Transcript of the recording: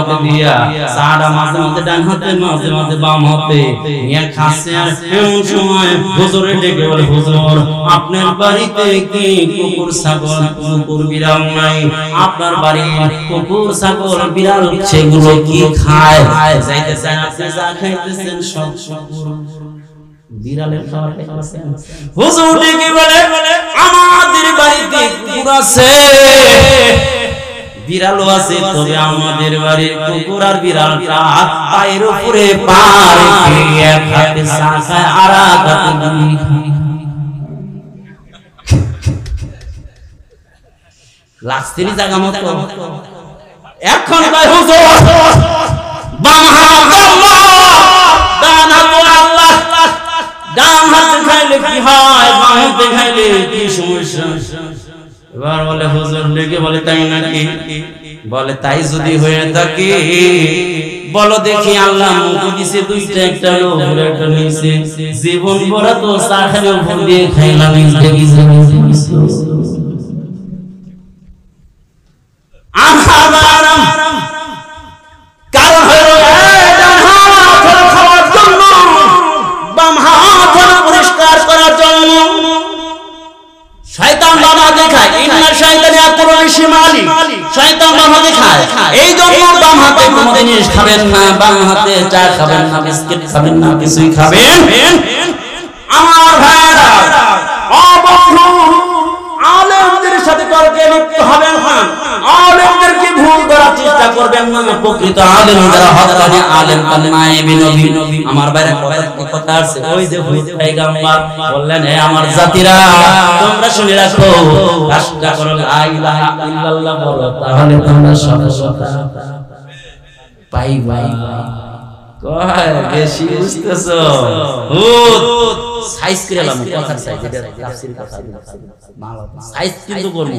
হাতে দিয়া চাটা মাঝে মাঝে ডান হাতে মাঝে মাঝে বাম হাতে নিয়ে খাচ্ছে। আর এমন সময় হুজুরে ডেকে বলে, হুজুর আপনার বাড়িতে কি কুকুর ছাগল কুকুর বিড়াল নাই? আপনার বাড়ির কুকুর ছাগল বিড়াল সেগুলো কি খায়? যাইতে চান আপনি যা খাইতেছেন সব কুকুর বিড়ালের খাবার খাইতেছেন। হুজুর ডেকে বলে, আমাদের বাড়িতে কুকুর আছে বিড়ালও আছে, তবে আমাদের বাড়ির কুকুর আর বিড়ালটা পায়ের উপরে পা রেখে এক হাতে চা খায় আর এক হাতে বিড়ি খায়। লাস্টেরই জায়গা মতো এখন কয় হুজুর বাম হাত আল্লাহ ডান হাত আল্লাহ, ডান হাতে খাইলে কি হয় বাম হাতে খাইলে কি সমস্যা? এবার বলে হুজুর ডেকে বলে, তাই নাকি? বলে তাই যদি হয়ে থাকে বলো দেখি, আল্লাহ মুখ দিছে দুইটা, একটা উপরে একটা নিচে, জীবন ভরা তো চা খেলে ভুল দিয়ে খাইলাম কারণ হলো খাওয়ার জন্য, বাম হাত পরিষ্কার করার জন্য। শয়তান বাবা দেখায়, ইন্না শয়তানে আকুরুল শিমালি, শয়তান বাবা দেখায়। এই জন্য বাম হাতে কোনো জিনিস খাবেন না, বাম হাতে চা খাবেন না, বিস্কিট খাবেন না, কিছুই খাবেন। আমার ভাইরা অবন্ধু আলেমদের সাথে তর্কে লিপ্ত হবেন না, আলেমদেরকে ভুল করার চেষ্টা করবেন না। প্রকৃত আলেম যারা হকানি আলেম কালমায়ে নবী। আমার বাইরে কথা আছে, ওই যে পয়গম্বর বললেন, হে আমার জাতিরা তোমরা শুনে রাখো, রাষ্ট্র করো লা ইলাহা ইল্লাল্লাহ বলো, তাহলে তোমরা সফলতা পাইবা। কয় বেশি বুঝতেছো? সাইজ করে এলাম, কথার সাইজ, এটা তাফসীর কথা, সাইজ কিন্তু করব।